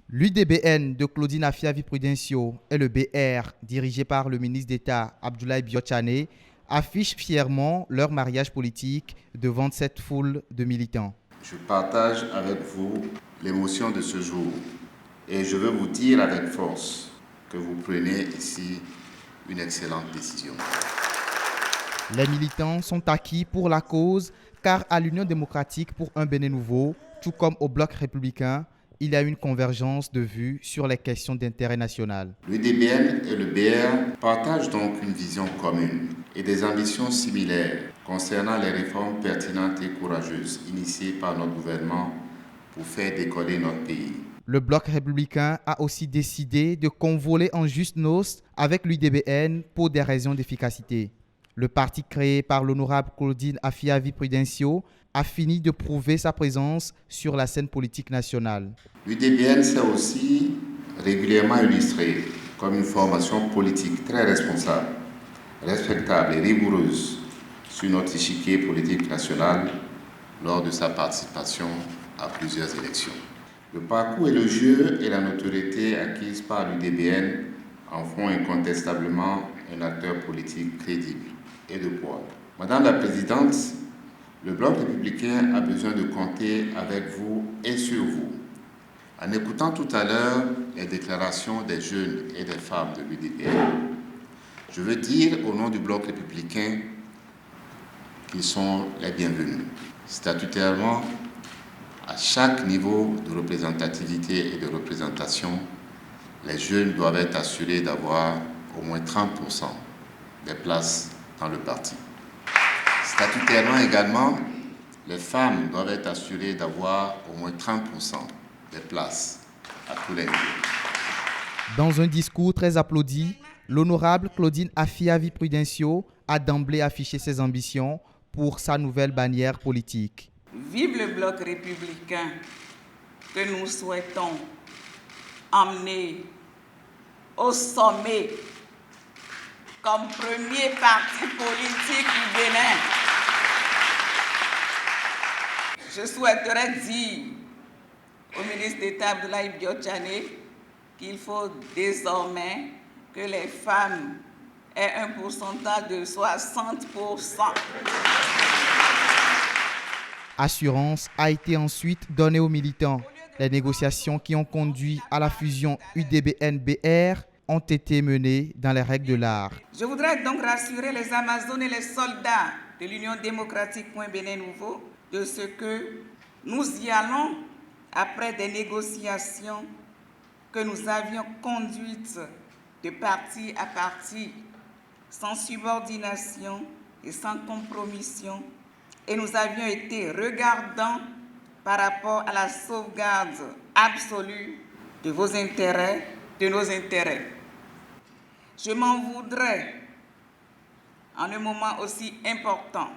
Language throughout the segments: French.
L'UDBN de Claudine Afiavi Prudencio et le BR, dirigé par le ministre d'État Abdoulaye Biotchane, affichent fièrement leur mariage politique devant cette foule de militants. Je partage avec vous l'émotion de ce jour et je veux vous dire avec force que vous prenez ici une excellente décision. Les militants sont acquis pour la cause car à l'Union démocratique pour un Bénin nouveau, tout comme au Bloc républicain, il y a une convergence de vues sur les questions d'intérêt national. L'UDBN et le BR partagent donc une vision commune et des ambitions similaires concernant les réformes pertinentes et courageuses initiées par notre gouvernement pour faire décoller notre pays. Le Bloc républicain a aussi décidé de convoler en juste noces avec l'UDBN pour des raisons d'efficacité. Le parti créé par l'honorable Claudine Afiavi Prudencio a fini de prouver sa présence sur la scène politique nationale. L'UDBN s'est aussi régulièrement illustré comme une formation politique très responsable, respectable et rigoureuse sur notre échiquier politique national lors de sa participation à plusieurs élections. Le parcours élogieux et la notoriété acquise par l'UDBN en font incontestablement un acteur politique crédible et de poids. Madame la Présidente, le Bloc républicain a besoin de compter avec vous et sur vous. En écoutant tout à l'heure les déclarations des jeunes et des femmes de l'UDBN, je veux dire au nom du Bloc républicain qu'ils sont les bienvenus. Statutairement, à chaque niveau de représentativité et de représentation, les jeunes doivent être assurés d'avoir au moins 30% des places dans le parti. Statutairement également, les femmes doivent être assurées d'avoir au moins 30% des places à tous les niveaux. Dans un discours très applaudi, l'honorable Claudine Afiavi Prudencio a d'emblée affiché ses ambitions pour sa nouvelle bannière politique. Vive le Bloc républicain que nous souhaitons emmener au sommet comme premier parti politique du Bénin. Je souhaiterais dire au ministre d'État Abdoulaye Biotchane qu'il faut désormais que les femmes aient un pourcentage de 60%. Assurance a été ensuite donnée aux militants. Les négociations qui ont conduit à la fusion UDBN-BR ont été menées dans les règles de l'art. Je voudrais donc rassurer les Amazones et les soldats de l'Union démocratique Bénin Nouveau de ce que nous y allons après des négociations que nous avions conduites de parti à parti, sans subordination et sans compromission, et nous avions été regardants par rapport à la sauvegarde absolue de vos intérêts, de nos intérêts. Je m'en voudrais, en un moment aussi important,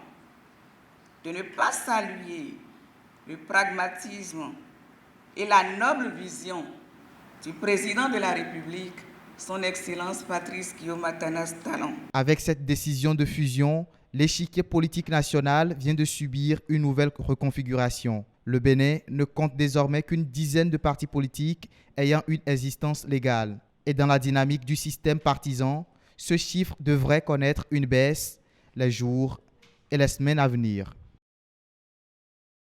de ne pas saluer le pragmatisme et la noble vision du président de la République, son Excellence Patrice Guillaume Athanas Talon. Avec cette décision de fusion, l'échiquier politique national vient de subir une nouvelle reconfiguration. Le Bénin ne compte désormais qu'une dizaine de partis politiques ayant une existence légale. Et dans la dynamique du système partisan, ce chiffre devrait connaître une baisse les jours et les semaines à venir.